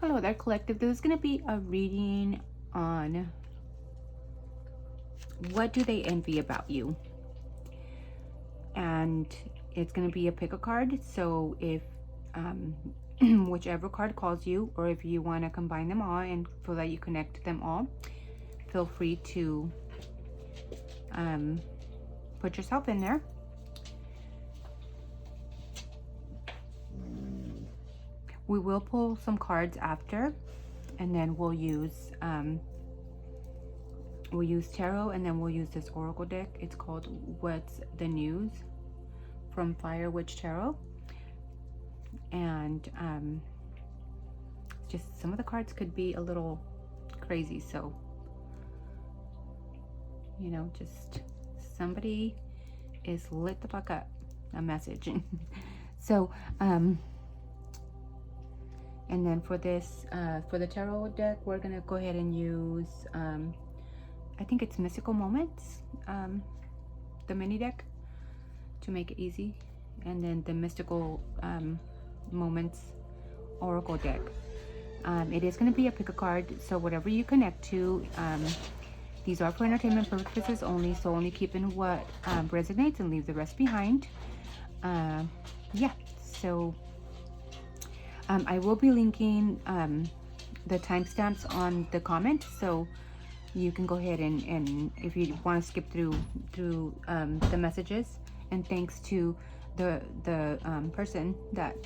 Hello there, collective. This is going to be a reading on what do they envy about you. And it's going to be a pick a card. So if whichever card calls you, or if you want to combine them all and feel that you connect them all, feel free to put yourself in there. We will pull some cards after, and then we'll use tarot, and then we'll use this oracle deck. It's called What's the News from Fire Witch Tarot. And just some of the cards could be a little crazy, so you know, just somebody is lit the fuck up, a message. So and then for this, for the tarot deck, we're gonna go ahead and use, I think it's Mystical Moments, the mini deck, to make it easy. And then the Mystical Moments Oracle deck. It is gonna be a pick a card, so whatever you connect to, these are for entertainment purposes only, so only keep in what resonates and leave the rest behind. Yeah, so I will be linking the timestamps on the comment, so you can go ahead and if you want to skip through the messages. And thanks to the person that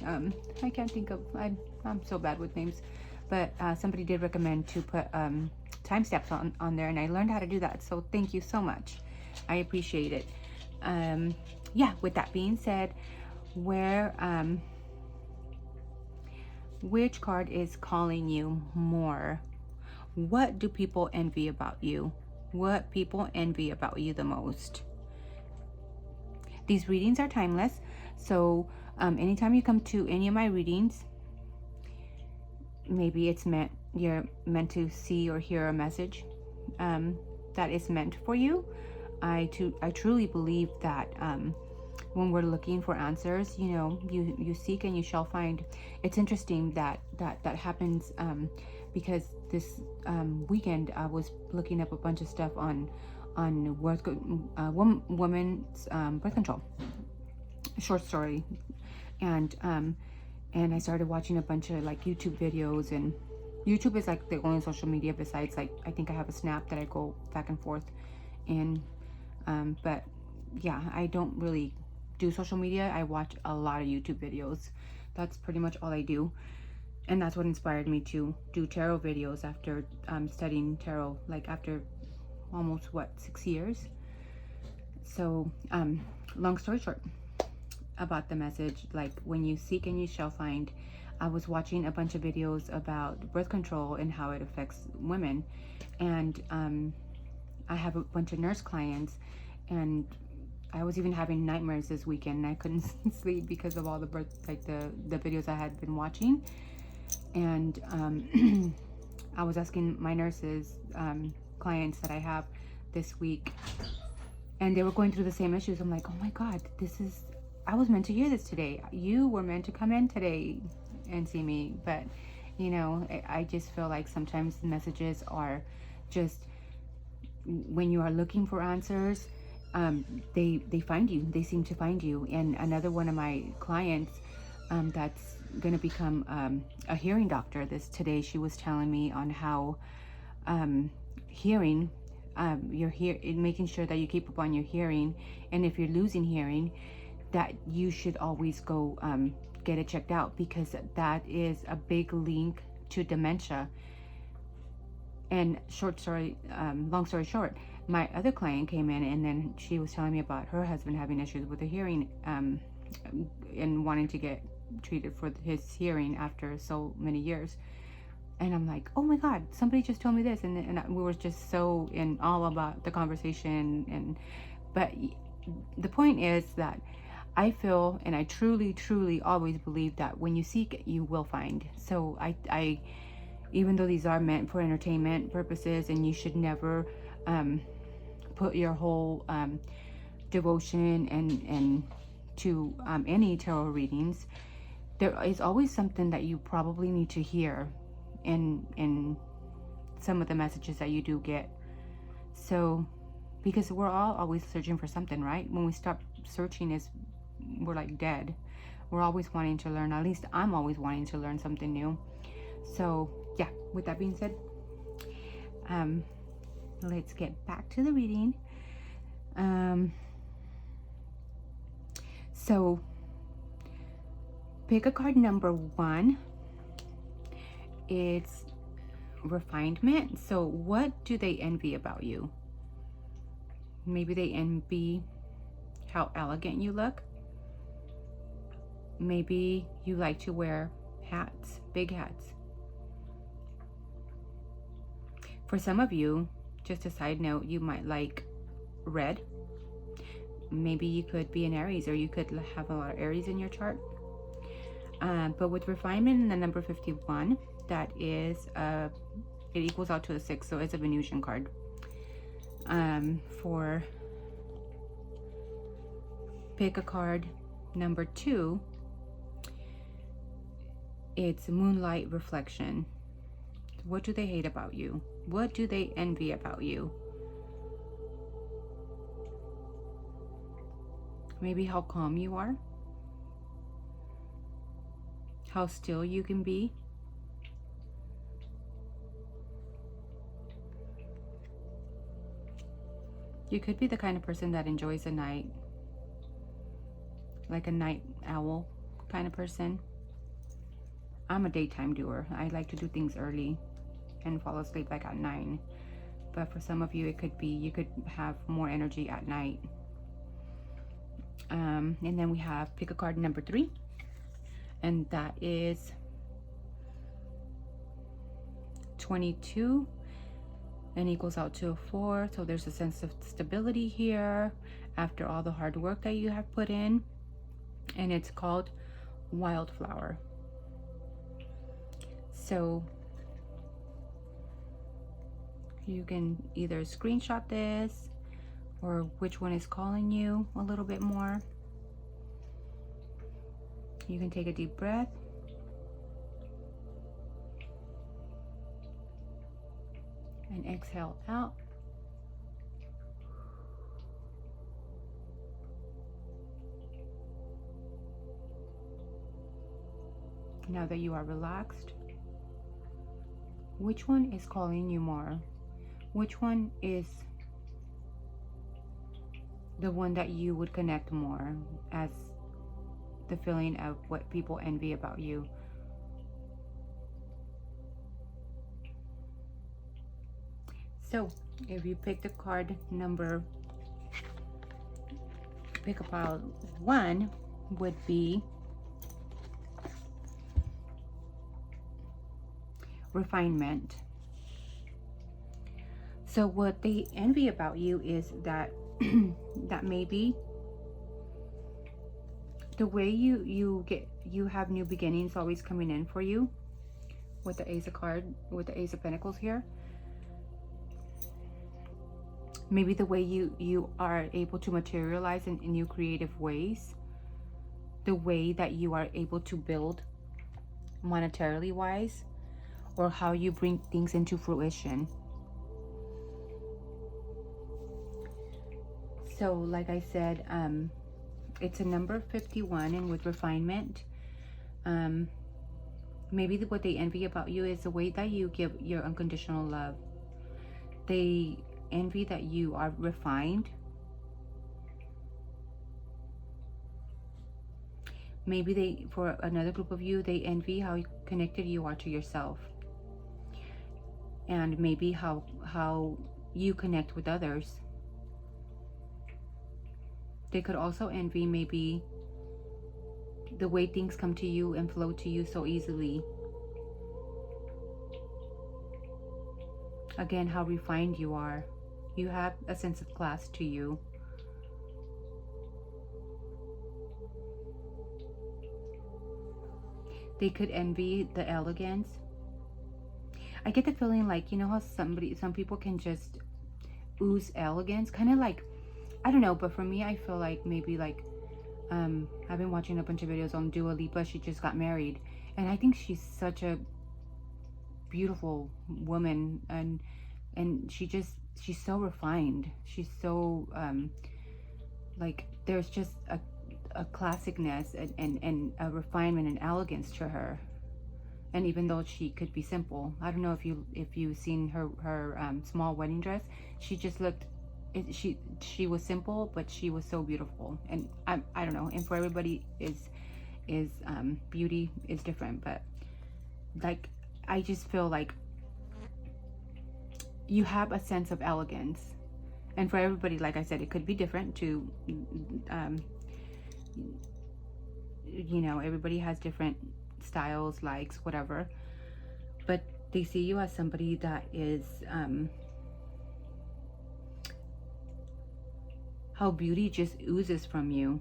I can't think of, I'm so bad with names, but somebody did recommend to put timestamps on there, and I learned how to do that, so thank you so much. I appreciate it. Yeah, with that being said, which card is calling you more? What do people envy about you? What people envy about you the most? These readings are timeless, so anytime you come to any of my readings, maybe it's you're meant to see or hear a message that is meant for you. I truly believe that when we're looking for answers, you know, you seek and you shall find. It's interesting that happens because this weekend I was looking up a bunch of stuff on women's birth control, short story, and I started watching a bunch of like YouTube videos, and YouTube is like the only social media besides, like, I think I have a Snap that I go back and forth in, but yeah, I don't really do social media. I watch a lot of YouTube videos. That's pretty much all I do, and that's what inspired me to do tarot videos after studying tarot, like after almost 6 years. So long story short about the message, like, when you seek and you shall find, I was watching a bunch of videos about birth control and how it affects women, and I have a bunch of nurse clients, and I was even having nightmares this weekend, and I couldn't sleep because of all the the videos I had been watching. And I was asking my nurses, clients that I have this week, and they were going through the same issues. I'm like, oh my God, I was meant to hear this today. You were meant to come in today and see me. But, you know, I just feel like sometimes the messages are just, when you are looking for answers, they find you. They seem to find you. And another one of my clients that's going to become a hearing doctor today, she was telling me on how hearing, making sure that you keep up on your hearing, and if you're losing hearing, that you should always go get it checked out, because that is a big link to dementia. And long story short, my other client came in, and then she was telling me about her husband having issues with the hearing, and wanting to get treated for his hearing after so many years. And I'm like, oh my God, somebody just told me this, and we were just so in awe about the conversation. But the point is that I feel, and I truly always believe, that when you seek, you will find. So I even though these are meant for entertainment purposes, and you should never put your whole devotion and to any tarot readings, there is always something that you probably need to hear in some of the messages that you do get. So, because we're all always searching for something, right? When we stop searching, we're like dead. We're always wanting to learn. At least I'm always wanting to learn something new. So yeah, with that being said, let's get back to the reading. So pick a card. Number 1, it's refinement. So what do they envy about you? Maybe they envy how elegant you look. Maybe you like to wear hats, big hats. For some of you, just a side note, you might like red. Maybe you could be an Aries, or you could have a lot of Aries in your chart. But with refinement and the number 51, that is it equals out to a 6, so it's a Venusian card. For pick a card, number 2, it's moonlight reflection. What do they hate about you? What do they envy about you? Maybe how calm you are, how still you can be. You could be the kind of person that enjoys the night, like a night owl kind of person. I'm a daytime doer. I like to do things early and fall asleep like at 9. But for some of you, it could be you could have more energy at night. And then we have pick a card, number 3, and that is 22 and equals out to a 4. So there's a sense of stability here after all the hard work that you have put in, and it's called wildflower. So you can either screenshot this, or which one is calling you a little bit more. You can take a deep breath. And exhale out. Now that you are relaxed, which one is calling you more? Which one is the one that you would connect more as the feeling of what people envy about you? So if you pick the card number, pick a pile 1 would be refinement. So what they envy about you is that that maybe the way you have new beginnings always coming in for you with the Ace of Pentacles here. Maybe the way you are able to materialize in new creative ways, the way that you are able to build monetarily wise, or how you bring things into fruition. So like I said, it's a number 51, and with refinement, maybe what they envy about you is the way that you give your unconditional love. They envy that you are refined. Maybe for another group of you, they envy how connected you are to yourself, and maybe how you connect with others. They could also envy maybe the way things come to you and flow to you so easily. Again, how refined you are. You have a sense of class to you. They could envy the elegance. I get the feeling like, you know how some people can just ooze elegance, kind of like, I don't know, but for me, I feel like maybe like, I've been watching a bunch of videos on Dua Lipa. She just got married, and I think she's such a beautiful woman, and she's so refined. She's so like, there's just a classicness and a refinement and elegance to her. And even though she could be simple, I don't know if you've seen her small wedding dress, she just looked, she was simple, but she was so beautiful. And I don't know, and for everybody is beauty is different, but like, I just feel like you have a sense of elegance. And for everybody, like I said, it could be different to you know, everybody has different styles, likes, whatever, but they see you as somebody that is how beauty just oozes from you.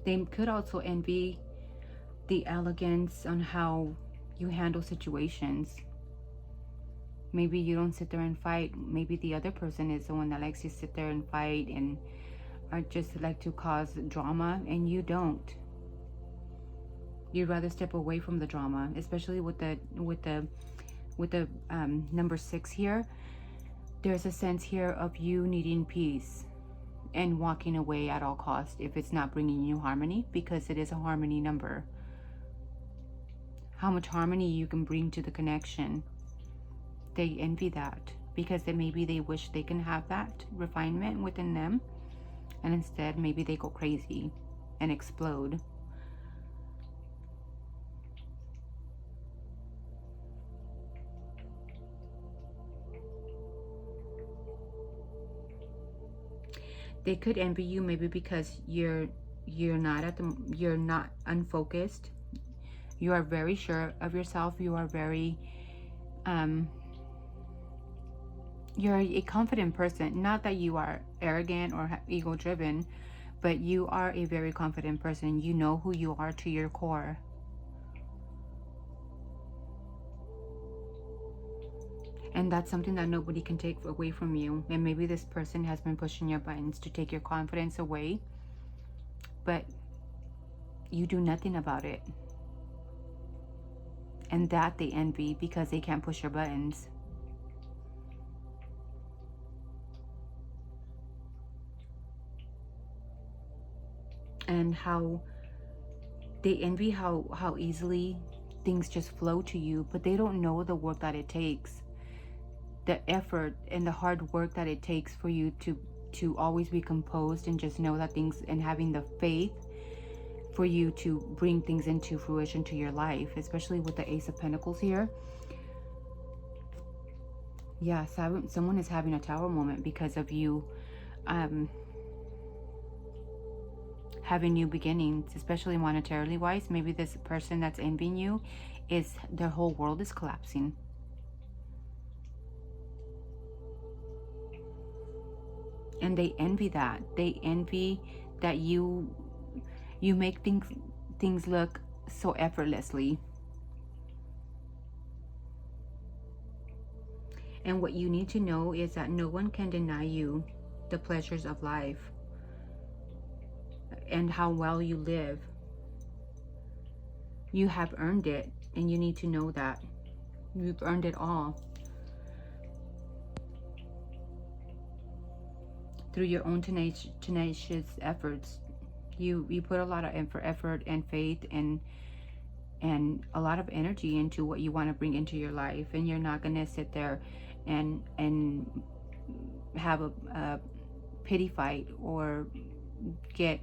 They could also envy the elegance on how you handle situations. Maybe you don't sit there and fight. Maybe the other person is the one that likes to sit there and fight and or just like to cause drama, and you don't. You'd rather step away from the drama, especially with the number 6 here. There's a sense here of you needing peace and walking away at all costs if it's not bringing you harmony, because it is a harmony number. How much harmony you can bring to the connection. They envy that because maybe they wish they can have that refinement within them, and instead maybe they go crazy and explode. They could envy you maybe because you're not unfocused. You are very sure of yourself. You are very you're a confident person. Not that you are arrogant or ego driven, but you are a very confident person. You know who you are to your core. And that's something that nobody can take away from you. And maybe this person has been pushing your buttons to take your confidence away, but you do nothing about it. And that they envy because they can't push your buttons. And how they envy how easily things just flow to you, but they don't know the work that it takes, the effort and the hard work that it takes for you to always be composed and just know that things, and having the faith for you to bring things into fruition to your life, especially with the Ace of Pentacles here. Yeah, someone is having a tower moment because of you having new beginnings, especially monetarily wise. Maybe this person that's envying you is, their whole world is collapsing. And they envy that. They envy that you make things look so effortlessly. And what you need to know is that no one can deny you the pleasures of life and how well you live. You have earned it, and you need to know that. You've earned it all. Through your own tenacious efforts. You put a lot of effort and faith and a lot of energy into what you want to bring into your life, and you're not going to sit there and have a pity fight or get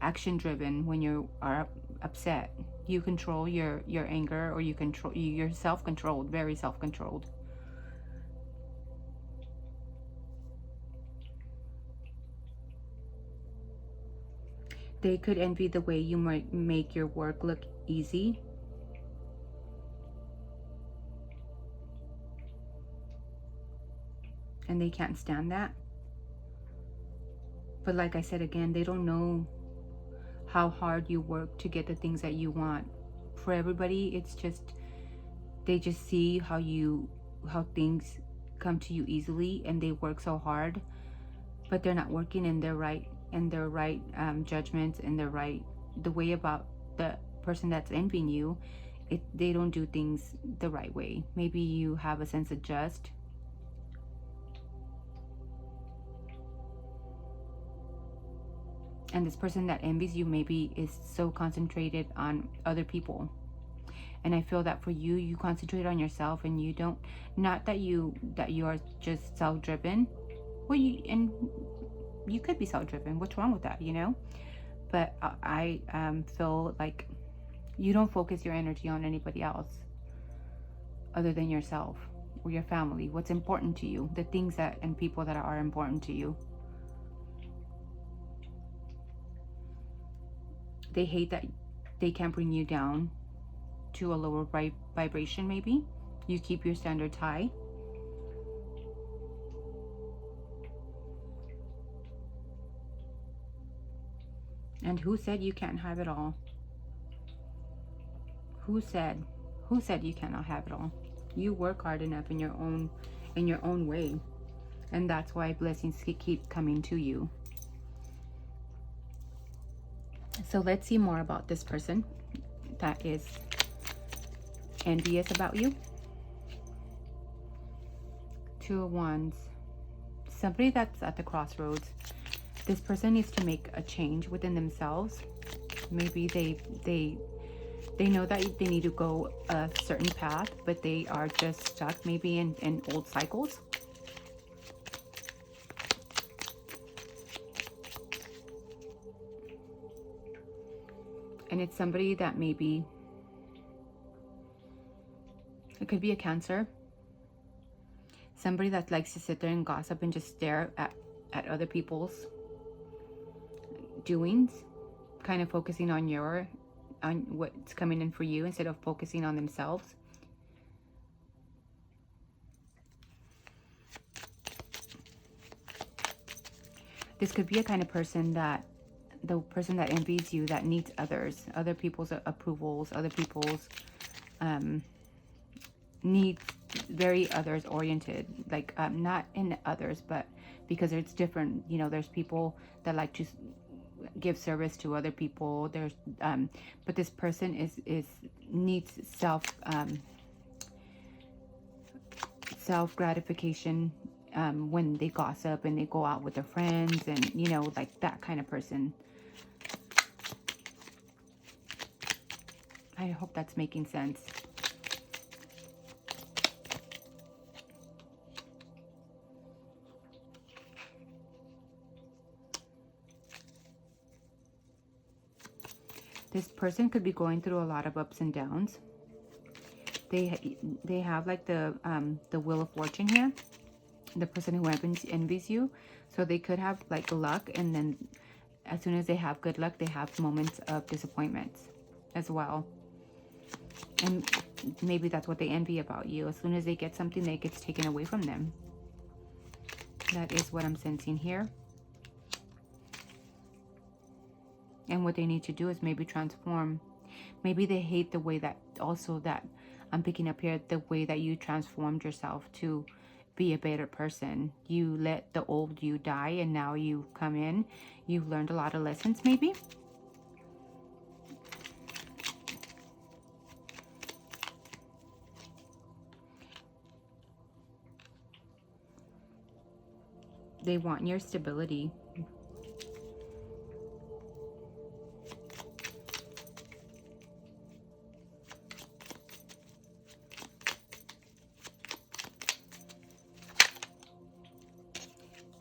action driven when you are upset. You control your anger, or you're self-controlled, very self-controlled. They could envy the way you might make your work look easy. And they can't stand that. But like I said again, they don't know how hard you work to get the things that you want. For everybody, it's just, they just see how things come to you easily, and they work so hard, but they're not working in their right and their right judgments and the way about the person that's envying you. They don't do things the right way. Maybe you have a sense of just. And this person that envies you maybe is so concentrated on other people. And I feel that for you, you concentrate on yourself, and you don't, not that you are just self-driven. Well, you could be self-driven. What's wrong with that, you know? But I feel like you don't focus your energy on anybody else other than yourself or your family. What's important to you, the things that and people that are important to you. They hate that they can't bring you down to a lower vibration. Maybe you keep your standards high. And who said you can't have it all? Who said you cannot have it all? You work hard enough in your own way, and that's why blessings keep coming to you. So let's see more about this person that is envious about you. Two of Wands. Somebody that's at the crossroads. This person needs to make a change within themselves. Maybe they know that they need to go a certain path, but they are just stuck maybe in old cycles. And it's somebody that maybe, it could be a Cancer. Somebody that likes to sit there and gossip and just stare at other people's doings, kind of focusing on what's coming in for you instead of focusing on themselves. This could be a kind of person that, the person that envies you, that needs other people's approvals, other people's needs, very others oriented, like not in others, but because it's different, you know. There's people that like to give service to other people. There's but this person needs self gratification when they gossip and they go out with their friends, and you know, like that kind of person. I hope that's making sense. This person could be going through a lot of ups and downs. They have like the Wheel of Fortune here. The person who envies you. So they could have like luck, and then as soon as they have good luck, they have moments of disappointments as well. And maybe that's what they envy about you. As soon as they get something, that gets taken away from them. That is what I'm sensing here. And what they need to do is maybe transform. Maybe they hate the way that, also that I'm picking up here, the way that you transformed yourself to be a better person. You let the old you die, and now you come in. You've learned a lot of lessons maybe. They want your stability.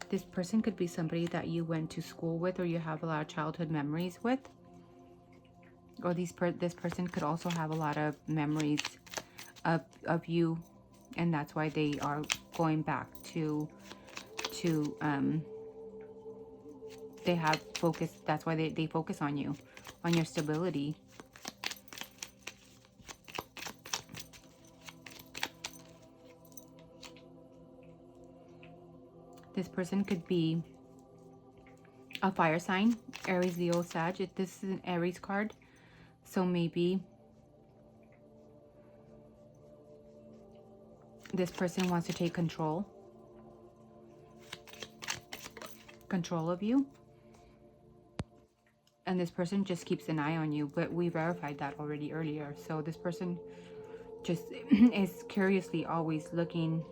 This person could be somebody that you went to school with, or you have a lot of childhood memories with. Or this person could also have a lot of memories of you, and that's why they are going back to they have focus. That's why they focus on you, on your stability. This person could be a fire sign, Aries, Leo, Sag. This is an Aries card, so maybe this person wants to take control of you. And this person just keeps an eye on you, but we verified that already earlier. So this person just is curiously always looking.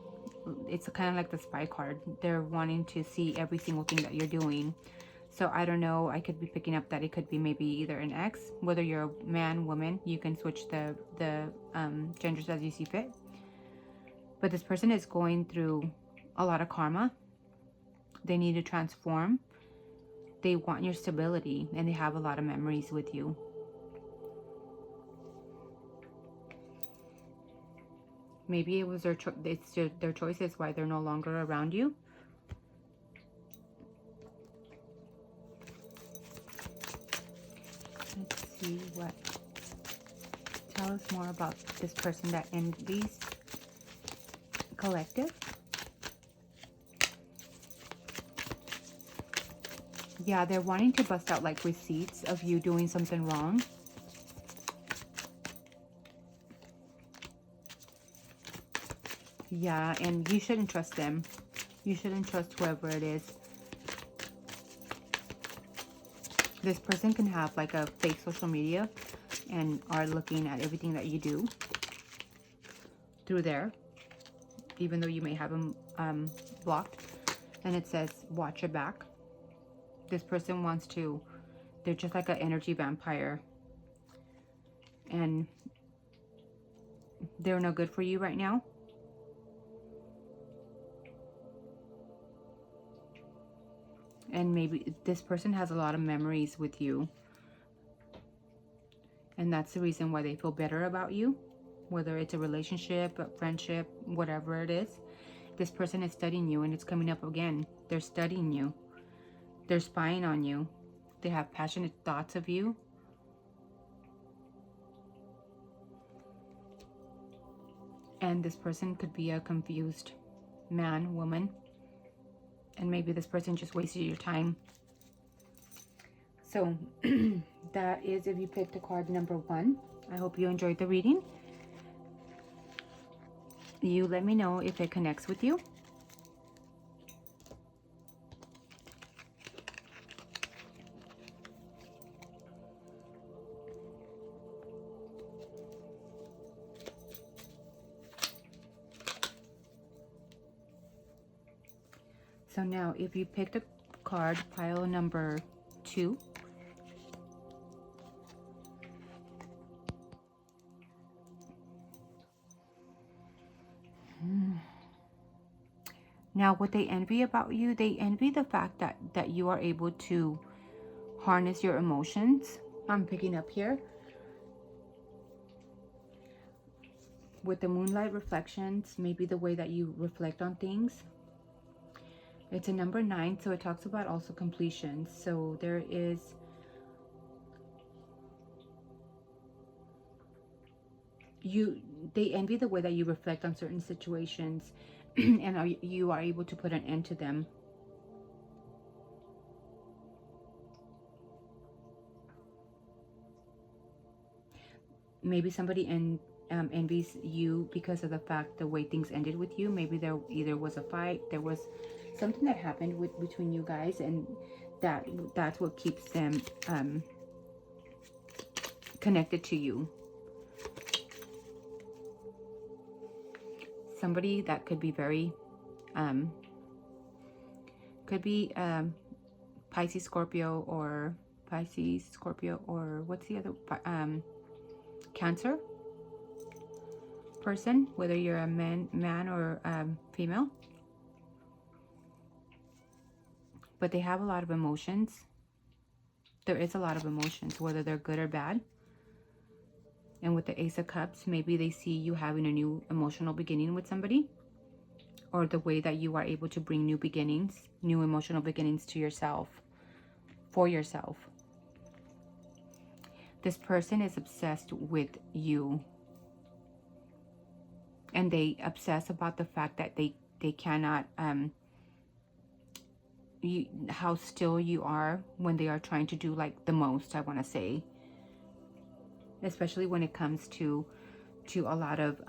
It's kind of like the spy card. They're wanting to see every single thing that you're doing. So I don't know, I could be picking up that it could be maybe either an ex, whether you're a man, woman, you can switch the genders as you see fit. But this person is going through a lot of karma. They need to transform. They want your stability, and they have a lot of memories with you. Maybe it was their their choices why they're no longer around you. Let's see what. Tell us more about this person that envies collective. Yeah, they're wanting to bust out like receipts of you doing something wrong. Yeah, and you shouldn't trust them. You shouldn't trust whoever it is. This person can have like a fake social media and are looking at everything that you do through there, even though you may have them blocked. And it says, watch your back. This person wants to, they're just like an energy vampire. And they're no good for you right now. And maybe this person has a lot of memories with you. And that's the reason why they feel better about you. Whether it's a relationship, a friendship, whatever it is. This person is studying you, and it's coming up again. They're studying you. They're spying on you. They have passionate thoughts of you. And this person could be a confused man, woman. And maybe this person just wasted your time. So that is if you picked a card number 1. I hope you enjoyed the reading. You let me know if it connects with you. So now, if you picked a card, pile number 2. Now, what they envy about you, they envy the fact that you are able to harness your emotions. I'm picking up here. With the moonlight reflections, maybe the way that you reflect on things. It's a number 9, so it talks about also completion. So there is they envy the way that you reflect on certain situations and you are able to put an end to them. Maybe somebody envies you because of the fact the way things ended with you. Maybe there either was a fight, there was something that happened between you guys, and that's what keeps them connected to you. Somebody that could be very Pisces, Scorpio, or what's the other Cancer person, whether you're a man or female. But they have a lot of emotions. There is a lot of emotions, whether they're good or bad. And with the Ace of Cups, maybe they see you having a new emotional beginning with somebody, or the way that you are able to bring new beginnings, new emotional beginnings to yourself, for yourself. This person is obsessed with you. And they obsess about the fact that they cannot, how still you are when they are trying to do like the most, I want to say. Especially when it comes to a lot of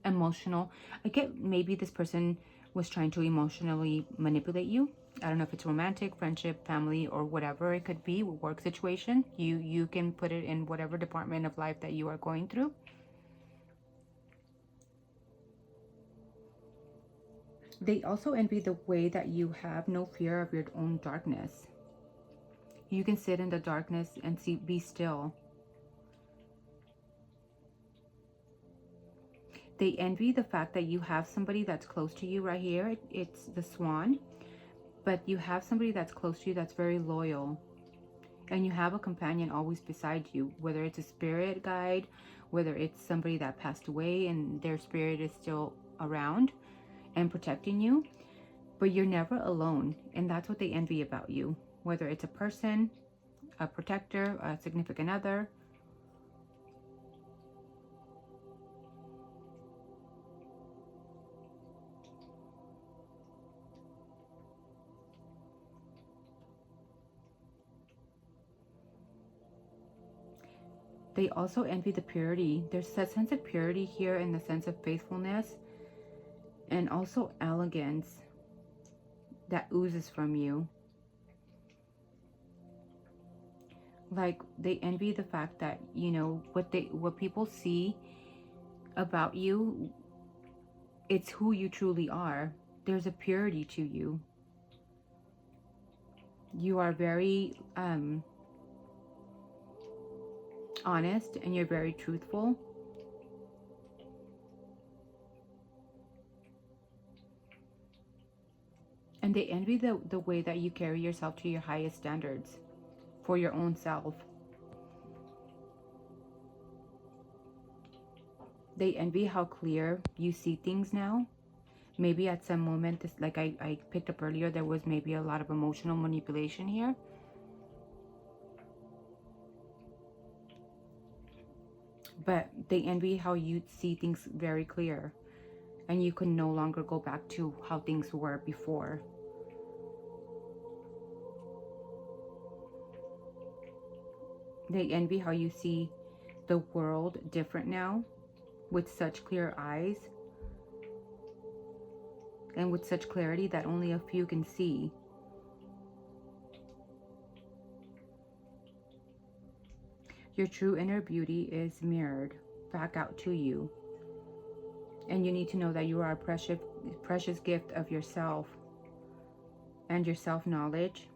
emotional. I get maybe this person was trying to emotionally manipulate you I don't know if it's romantic, friendship, family, or whatever it could be, work situation. You can put it in whatever department of life that you are going through. They also envy the way that you have no fear of your own darkness. You can sit in the darkness and be still. They envy the fact that you have somebody that's close to you right here. It's the swan. But you have somebody that's close to you that's very loyal. And you have a companion always beside you. Whether it's a spirit guide, whether it's somebody that passed away and their spirit is still around and protecting you. But you're never alone. And that's what they envy about you. Whether it's a person, a protector, a significant other. They also envy the purity. There's a sense of purity here and the sense of faithfulness and also elegance that oozes from you. Like, they envy the fact that, you know, what people see about you, it's who you truly are. There's a purity to you. You are very honest and you're very truthful. And they envy the way that you carry yourself to your highest standards for your own self. They envy how clear you see things now. Maybe at some moment, this, like I picked up earlier, there was maybe a lot of emotional manipulation here. But they envy how you see things very clear. And you can no longer go back to how things were before. They envy how you see the world different now, with such clear eyes and with such clarity that only a few can see. Your true inner beauty is mirrored back out to you. And you need to know that you are a precious gift of yourself and your self-knowledge.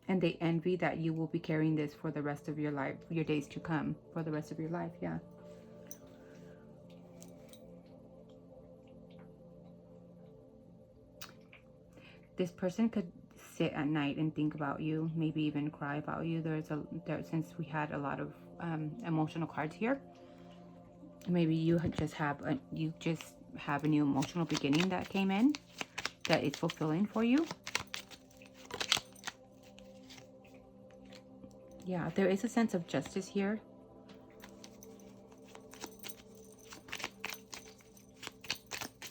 And they envy that you will be carrying this for the rest of your life, your days to come, for the rest of your life, yeah. This person could sit at night and think about you, maybe even cry about you. Since we had a lot of emotional cards here, maybe you just have a new emotional beginning that came in, that is fulfilling for you. Yeah, there is a sense of justice here.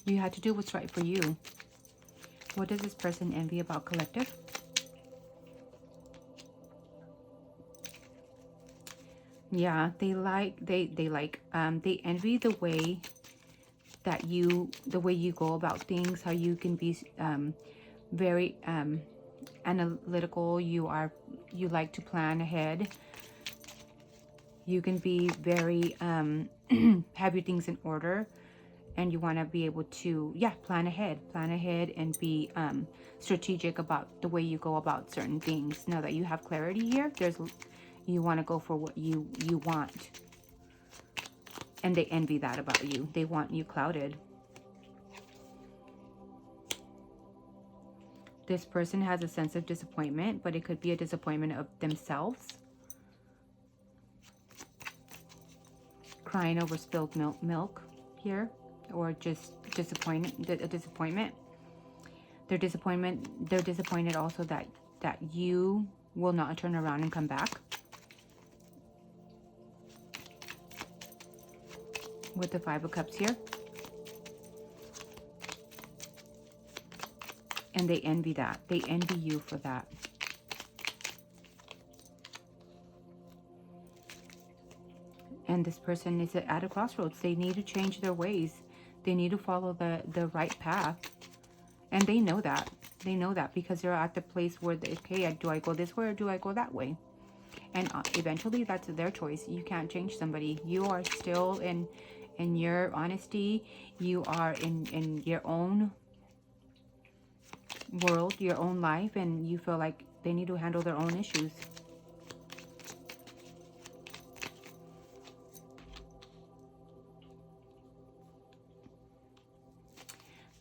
You had to do what's right for you. What does this person envy about collective? Yeah, they envy the way that you go about things, how you can be very analytical. You like to plan ahead. You can be very have your things in order, and you want to be able to plan ahead and be strategic about the way you go about certain things. Now that you have clarity here, you want to go for what you want, and they envy that about you. They want you clouded. This person has a sense of disappointment, but it could be a disappointment of themselves. Crying over spilled milk here, or just disappointment. They're disappointed also that you will not turn around and come back. With the 5 of Cups here. And they envy that. They envy you for that. And this person is at a crossroads. They need to change their ways. They need to follow the right path. And they know that. They know that because they're at the place where, okay, do I go this way or do I go that way? And eventually that's their choice. You can't change somebody. You are still in your honesty. You are in your own world, your own life, and you feel like they need to handle their own issues.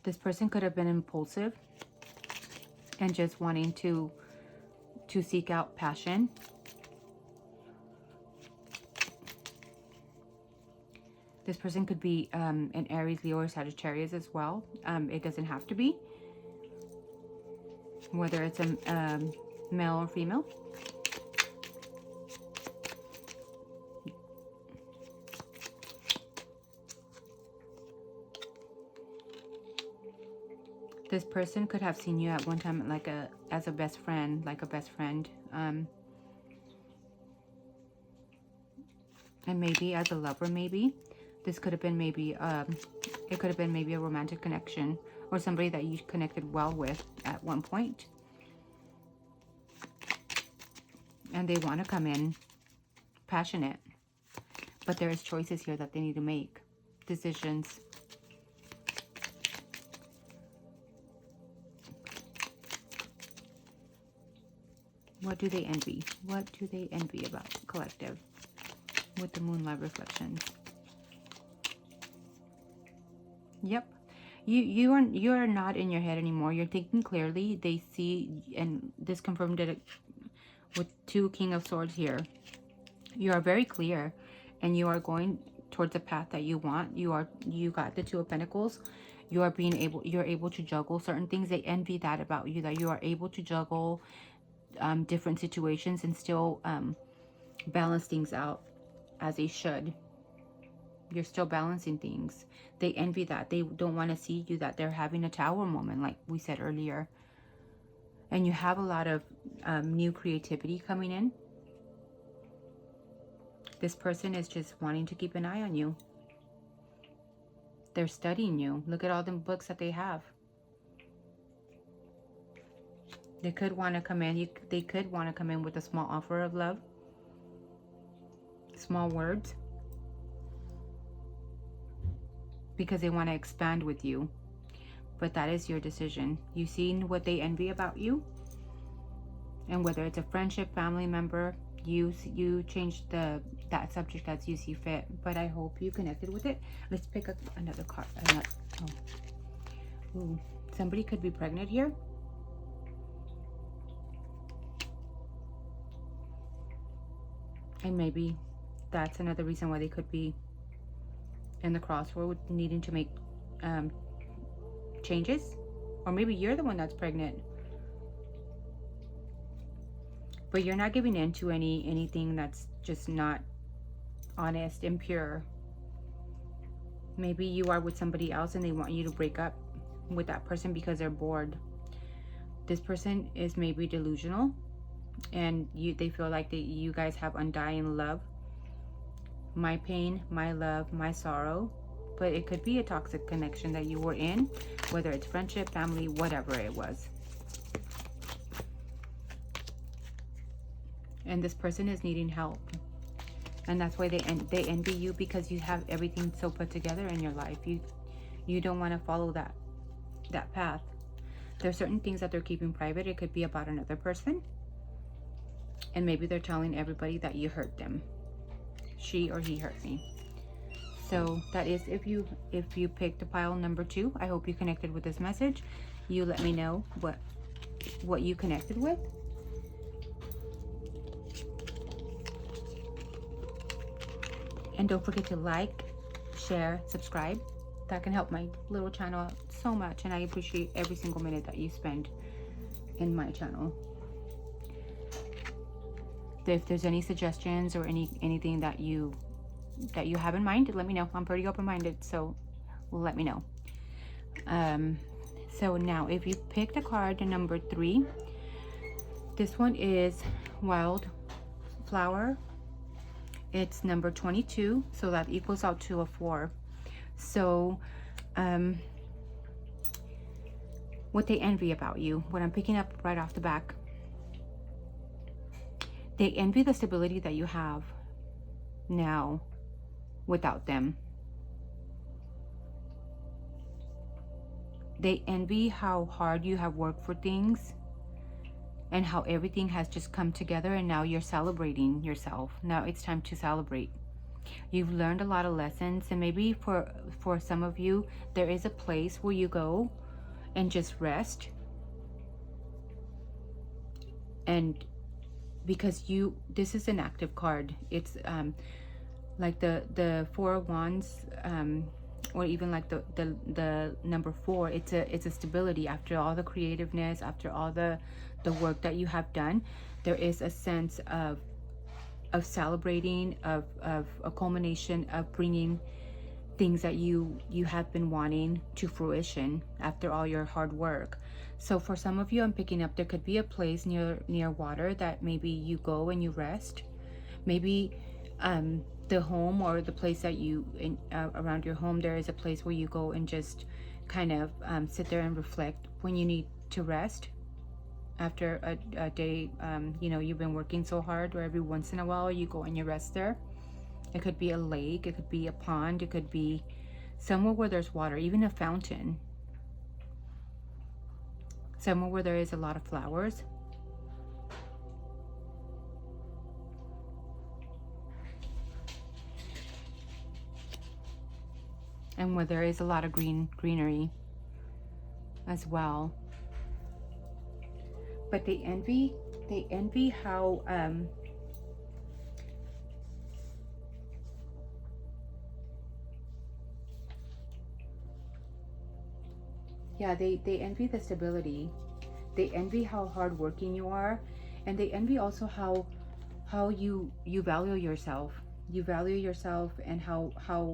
This person could have been impulsive and just wanting to seek out passion. This person could be an Aries, Leo, or Sagittarius as well. It doesn't have to be. Whether it's a male or female. This person could have seen you at one time like as a best friend, and maybe as a lover. Maybe this could have been maybe it could have been maybe a romantic connection or somebody that you connected well with at one point, and they want to come in passionate, but there is choices here that they need to make, decisions. What do they envy? What do they envy about collective with the moonlight reflections? Yep. You are not in your head anymore. You're thinking clearly. They see, and this confirmed it with 2 King of Swords here. You are very clear and you are going towards the path that you want. You got the 2 of Pentacles. You're able to juggle certain things. They envy that about you, that you are able to juggle different situations and still balance things out as they should. You're still balancing things. They envy that. They don't want to see you that they're having a tower moment, like we said earlier. And you have a lot of new creativity coming in. This person is just wanting to keep an eye on you. They're studying you. Look at all the books that they have. They could want to come in. They could want to come in with a small offer of love. Small words. Because they want to expand with you. But that is your decision. You've seen what they envy about you. And whether it's a friendship, family member, you change that subject as you see fit. But I hope you connected with it. Let's pick up another card. Ooh, somebody could be pregnant here. And maybe that's another reason why they could be in the crossroad, needing to make changes. Or maybe you're the one that's pregnant. But you're not giving in to anything that's just not honest and pure. Maybe you are with somebody else and they want you to break up with that person because they're bored. This person is maybe delusional. And they feel like you guys have undying love. My pain, my love, my sorrow. But it could be a toxic connection that you were in, whether it's friendship, family, whatever it was. And this person is needing help. And that's why they envy you, because you have everything so put together in your life. You don't want to follow that path. There are certain things that they're keeping private. It could be about another person. And maybe they're telling everybody that you hurt them. She or he hurt me. So that is if you picked a pile number 2. I hope you connected with this message. You let me know what you connected with. And don't forget to like, share, subscribe. That can help my little channel so much. And I appreciate every single minute that you spend in my channel. If there's any suggestions or anything that you have in mind, let me know. I'm pretty open-minded, so let me know. So now, if you picked a card number 3, this one is Wildflower. It's number 22, so that equals out to a 4. So what they envy about you. What I'm picking up right off the back, they envy the stability that you have now without them. They envy how hard you have worked for things and how everything has just come together, and now you're celebrating yourself. Now it's time to celebrate. You've learned a lot of lessons, and maybe for some of you, there is a place where you go and just rest. And because this is an active card. It's like the Four of Wands, or even like the number 4. It's a stability. After all the creativeness, after all the work that you have done, there is a sense of celebrating, of a culmination of bringing things that you have been wanting to fruition after all your hard work. So for some of you, I'm picking up there could be a place near water that maybe you go and you rest. Maybe the home or the place that around your home, there is a place where you go and just kind of sit there and reflect when you need to rest after a day. You've been working so hard, or every once in a while you go and you rest there. It could be a lake, it could be a pond, it could be somewhere where there's water, even a fountain, somewhere where there is a lot of flowers. And where there is a lot of greenery as well. But they envy how they envy the stability. They envy how hardworking you are, and they envy also how you value yourself. You value yourself, and how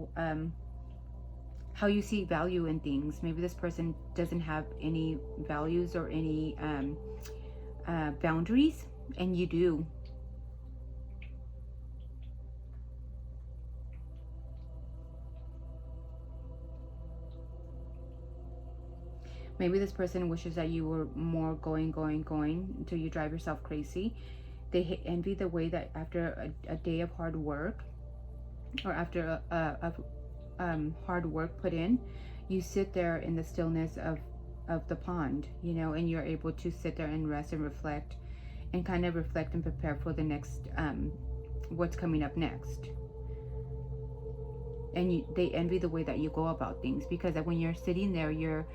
you see value in things. Maybe this person doesn't have any values or any boundaries, and you do. Maybe this person wishes that you were more going until you drive yourself crazy. They envy the way that after a day of hard work, or after hard work put in, you sit there in the stillness of the pond, and you're able to sit there and rest and reflect, and kind of reflect and prepare for the next what's coming up next. And they envy the way that you go about things, because when you're sitting there, you're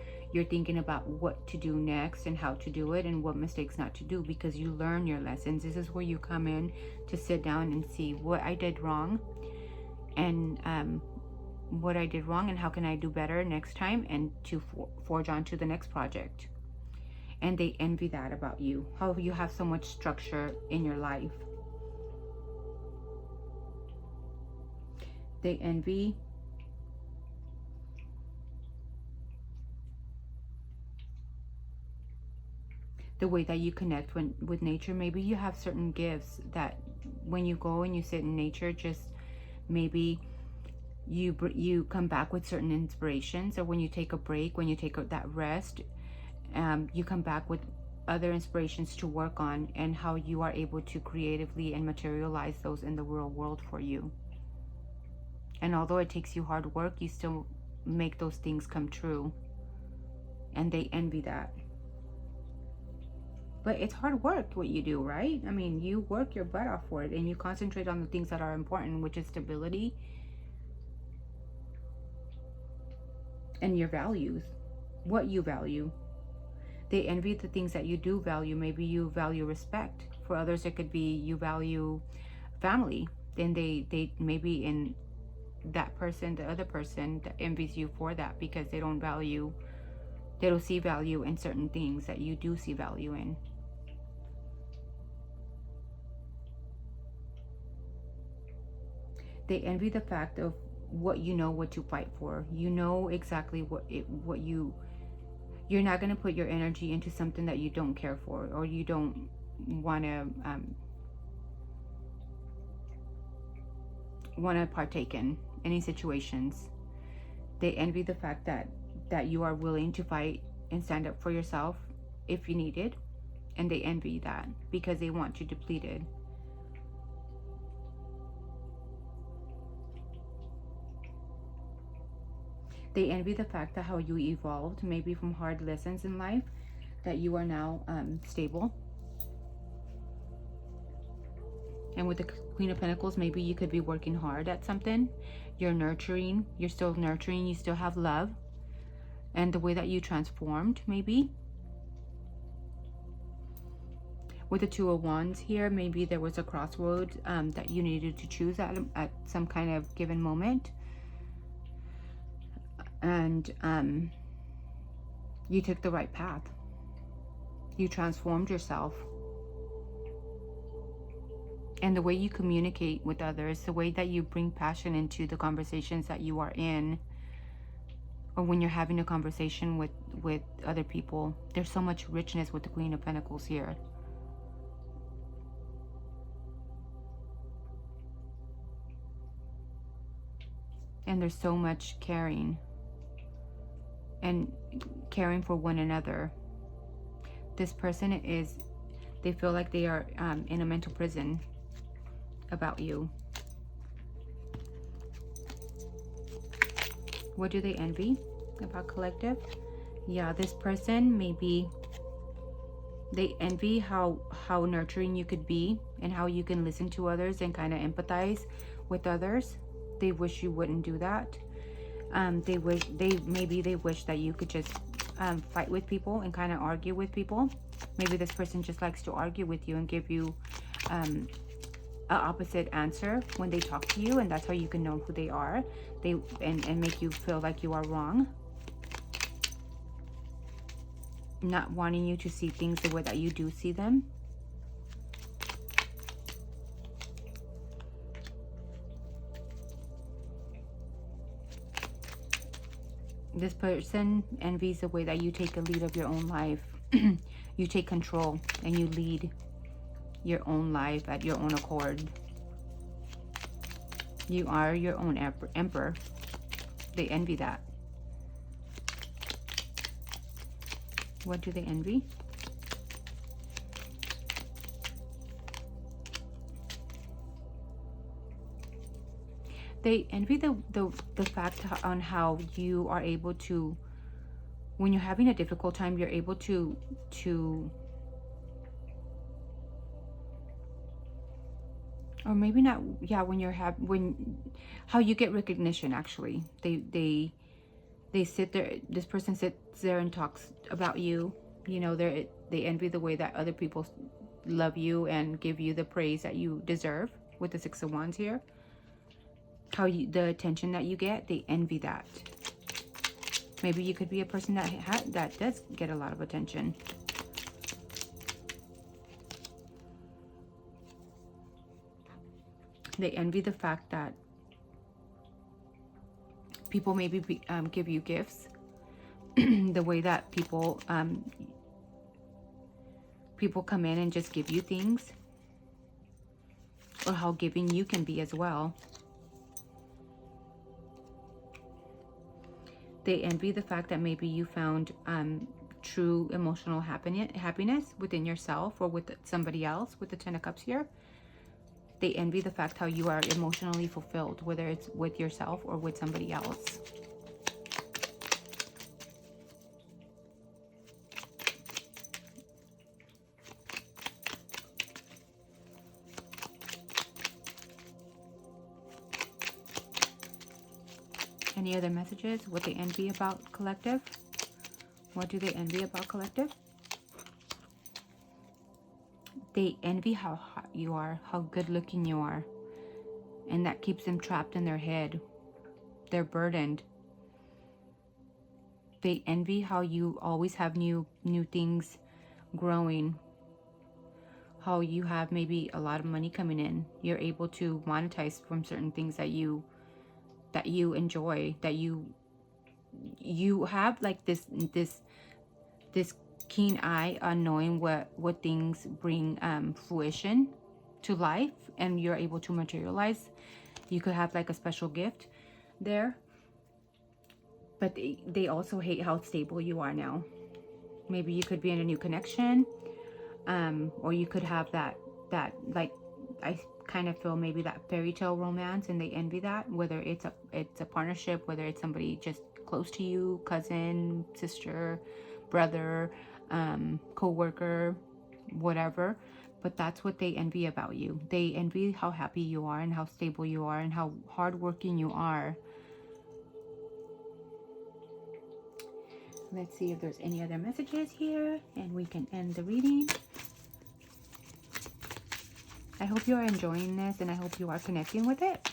thinking about what to do next and how to do it and what mistakes not to do, because you learn your lessons. This is where you come in to sit down and see what I did wrong, and what I did wrong, and how can I do better next time, and to forge on to the next project. And they envy that about you, how you have so much structure in your life. They envy the way that you connect with nature. Maybe you have certain gifts that when you go and you sit in nature, just maybe you come back with certain inspirations, or when you take a break, when you take that rest, you come back with other inspirations to work on, and how you are able to creatively and materialize those in the real world for you. And although it takes you hard work, you still make those things come true, and they envy that. But it's hard work what you do, right? I mean, you work your butt off for it, and you concentrate on the things that are important, which is stability and your values, what you value. They envy the things that you do value. Maybe you value respect. For others, it could be you value family. Then they maybe in that person, the other person that envies you for that, because they don't see value in certain things that you do see value in. They envy the fact of what to fight for. You know exactly you're not going to put your energy into something that you don't care for, or you don't want to partake in any situations. They envy the fact that you are willing to fight and stand up for yourself if you need it. And they envy that because they want you depleted. They envy the fact that how you evolved, maybe from hard lessons in life, that you are now stable. And with the Queen of Pentacles, maybe you could be working hard at something. You're nurturing. You're still nurturing. You still have love. And the way that you transformed, maybe. With the Two of Wands here, maybe there was a crossroads that you needed to choose at some kind of given moment. And you took the right path. You transformed yourself. And the way you communicate with others, the way that you bring passion into the conversations that you are in, or when you're having a conversation with other people, there's so much richness with the Queen of Pentacles here. And there's so much caring and caring for one another. This person is, they feel like they are in a mental prison about you. What do they envy about collective? Yeah, this person, maybe they envy how nurturing you could be and how you can listen to others and kind of empathize with others. They wish you wouldn't do that. Maybe they wish that you could just fight with people and kind of argue with people. Maybe this person just likes to argue with you and give you an opposite answer when they talk to you, and that's how you can know who they are. And make you feel like you are wrong. Not wanting you to see things the way that you do see them. This person envies the way that you take a lead of your own life. You take control and you lead your own life at your own accord. You are your own emperor. They envy that. What do they envy? They envy the fact on how you are able to, when you're having a difficult time, you're able to or maybe not, yeah, how you get recognition. Actually, they sit there, this person sits there and talks about you. You know, they envy the way that other people love you and give you the praise that you deserve. With the Six of Wands here, the attention that you get, they envy that. Maybe you could be a person that does get a lot of attention. They envy the fact that people maybe give you gifts. The way that people come in and just give you things, or how giving you can be as well. They envy the fact that maybe you found true emotional happiness within yourself or with somebody else. With the Ten of Cups here, they envy the fact how you are emotionally fulfilled, whether it's with yourself or with somebody else. Any other messages? What they envy about collective? What do they envy about collective? They envy how hot you are, how good looking you are. And that keeps them trapped in their head. They're burdened. They envy how you always have new things growing. How you have maybe a lot of money coming in. You're able to monetize from certain things that you enjoy, that you have like this keen eye on knowing what things bring fruition to life, and you're able to materialize. You could have like a special gift there. but they also hate how stable you are now. Maybe you could be in a new connection, or you could have that like, I kind of feel maybe that fairy tale romance, and they envy that, whether it's a partnership, whether it's somebody just close to you, cousin, sister, brother, co-worker, whatever. But that's what they envy about you. They envy how happy you are and how stable you are and how hardworking you are. Let's see if there's any other messages here, and we can end the reading. I hope you are enjoying this, and I hope you are connecting with it.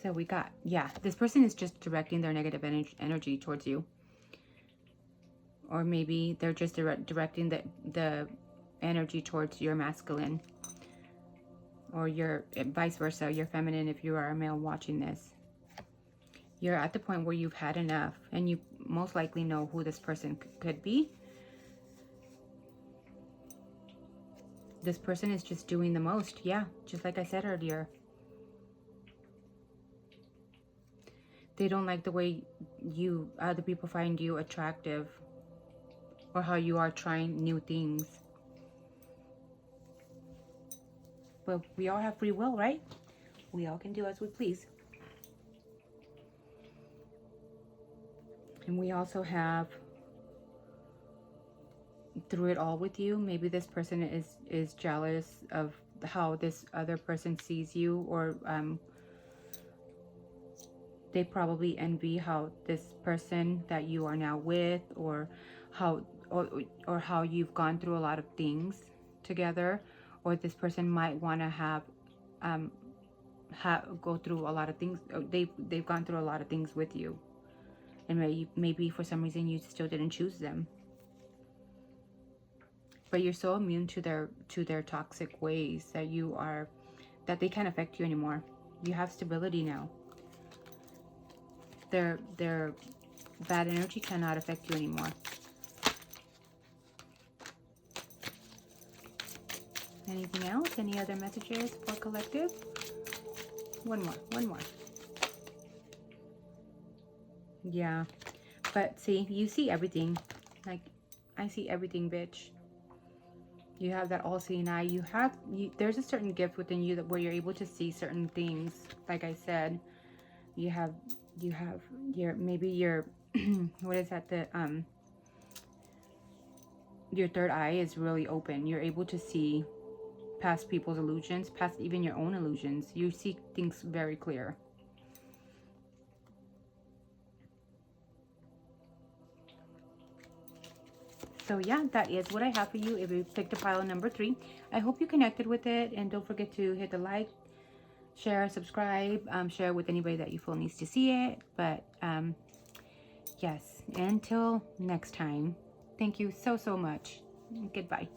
So we got, yeah, this person is just directing their negative energy towards you. Or maybe they're just directing the energy towards your masculine. Or your vice versa, your feminine, if you are a male watching this. You're at the point where you've had enough, and you most likely know who this person could be. This person is just doing the most. Yeah, just like I said earlier. They don't like the way other people find you attractive, or how you are trying new things. But we all have free will, right? We all can do as we please. And we also have, through it all with you, maybe this person is jealous of how this other person sees you, or they probably envy how this person that you are now with, or how you've gone through a lot of things together, or this person might want to have go through a lot of things. They've gone through a lot of things with you, and maybe for some reason you still didn't choose them. But you're so immune to their toxic ways that they can't affect you anymore. You have stability now. Their bad energy cannot affect you anymore. Anything else? Any other messages for collective? One more. Yeah, but see, you see everything. Like, I see everything, bitch. You have that all-seeing eye. There's a certain gift within you where you're able to see certain things. Like I said, you have maybe your what is that, your third eye is really open. You're able to see past people's illusions, past even your own illusions. You see things very clear. So yeah, that is what I have for you if you picked a pile number 3. I hope you connected with it, and don't forget to hit the like, share, subscribe, share with anybody that you feel needs to see it. But yes, until next time, thank you so much. Goodbye.